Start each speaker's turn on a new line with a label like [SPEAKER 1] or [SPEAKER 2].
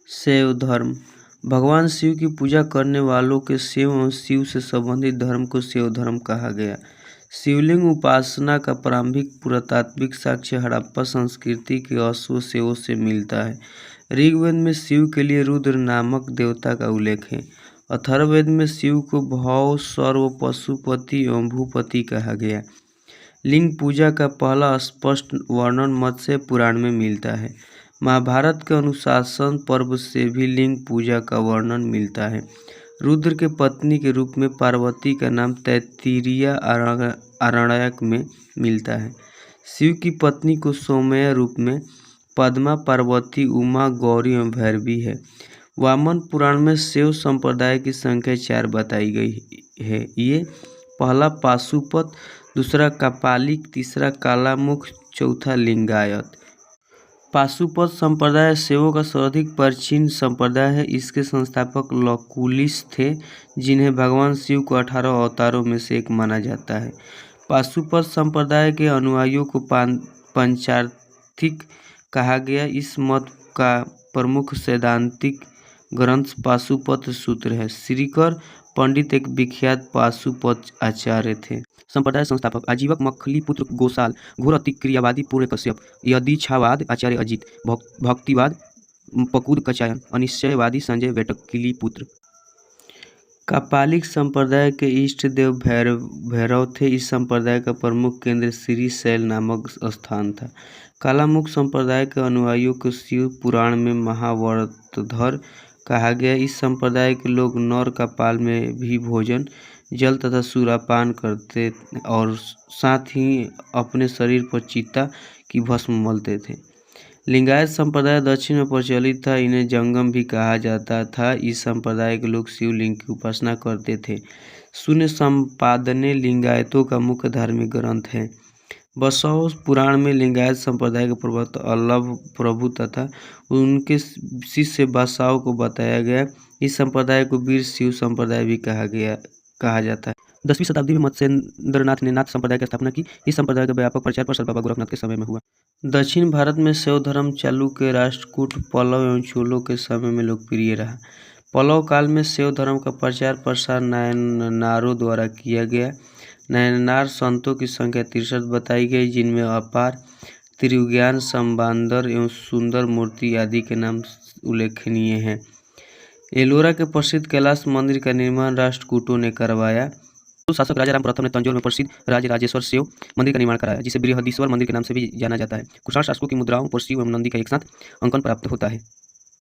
[SPEAKER 1] शैव धर्म। भगवान शिव की पूजा करने वालों के शैव एवं शिव से संबंधित धर्म को शैव धर्म कहा गया। शिवलिंग उपासना का प्रारंभिक पुरातात्विक साक्ष्य हड़प्पा संस्कृति के अश्व से मिलता है। ऋग्वेद में शिव के लिए रुद्र नामक देवता का उल्लेख है। अथर्ववेद में शिव को भौ, सर्व, पशुपति एवं भूपति कहा गया। लिंग पूजा का पहला स्पष्ट वर्णन मत्स्य पुराण में मिलता है। महाभारत के अनुशासन पर्व से भी लिंग पूजा का वर्णन मिलता है। रुद्र के पत्नी के रूप में पार्वती का नाम तैत्तिरीय आरण्यक में मिलता है। शिव की पत्नी को सौम्य रूप में पद्मा, पार्वती, उमा, गौरी एवं भैरवी है। वामन पुराण में शैव संप्रदाय की संख्या 4 बताई गई है। ये पहला पाशुपत, दूसरा कापालिक, तीसरा कालामुख, चौथा लिंगायत। पाशुपत संप्रदाय शैवों का सर्वाधिक प्राचीन संप्रदाय है। इसके संस्थापक लकुलिश थे, जिन्हें भगवान शिव को 18 अवतारों में से एक माना जाता है। पाशुपत संप्रदाय के अनुयायियों को पंचार्थिक कहा गया। इस मत का प्रमुख सैद्धांतिक ग्रंथ पाशुपत सूत्र है। श्रीकर पंडित एक विख्यात पाशुपत आचार्य थे। संप्रदाय संस्थापक आजीवक मखलीपुत्र गोसाल, घोर अतिक्रियावादी पूर्व कश्यप, यदीच्छावाद आचार्य अजित, भक्तिवाद पकुद कचायन, अनिश्चयवादी संजय वेटकिलीपुत्र। कापालिक संप्रदाय के इष्ट देव भैरव थे। इस संप्रदाय का प्रमुख केंद्र श्रीशैल नामक स्थान था। कालामुख संप्रदाय के अनुयायियों को शिव पुराण में महाव्रतधर कहा गया। इस संप्रदाय के लोग नौर कपाल में भी भोजन, जल तथा सूरापान करते और साथ ही अपने शरीर पर चिता की भस्म मलते थे। लिंगायत संप्रदाय दक्षिण में प्रचलित था। इन्हें जंगम भी कहा जाता था। इस संप्रदाय के लोग शिवलिंग की उपासना करते थे। शून्य संपादने लिंगायतों का मुख्य धार्मिक ग्रंथ है। बसव पुराण में लिंगायत संप्रदाय के प्रवक्ता अल्लभ प्रभु तथा उनके शिष्य बसव को बताया गया। इस संप्रदाय को वीर शिव संप्रदाय भी कहा जाता है। 10वीं शताब्दी में मत्स्येंद्रनाथ ने नाथ संप्रदाय की स्थापना की। इस संप्रदाय का व्यापक प्रचार प्रसार बाबा गोरखनाथ के समय में हुआ। दक्षिण भारत में शैव धर्म चालुक्य, राष्ट्रकूट, पल्लव एवं चोलों के समय में लोकप्रिय रहा। पल्लव काल में शैव धर्म का प्रचार प्रसार नायनारों द्वारा किया गया। नायनार संतों की संख्या 63 बताई गई, जिनमें अपार, त्रिज्ञान, संबांदर एवं सुंदर मूर्ति आदि के नाम उल्लेखनीय हैं। एलोरा के प्रसिद्ध कैलाश मंदिर का निर्माण राष्ट्रकूटों ने करवाया। शासक राजा राम प्रथम ने तंजौर में प्रसिद्ध राजराजेश्वर शिव मंदिर का निर्माण कराया, जिसे बृहदीश्वर मंदिर के नाम से भी जाना जाता है। कुषाण शासकों की मुद्राओं पर शिव एवं नंदी का एक साथ अंकन प्राप्त होता है।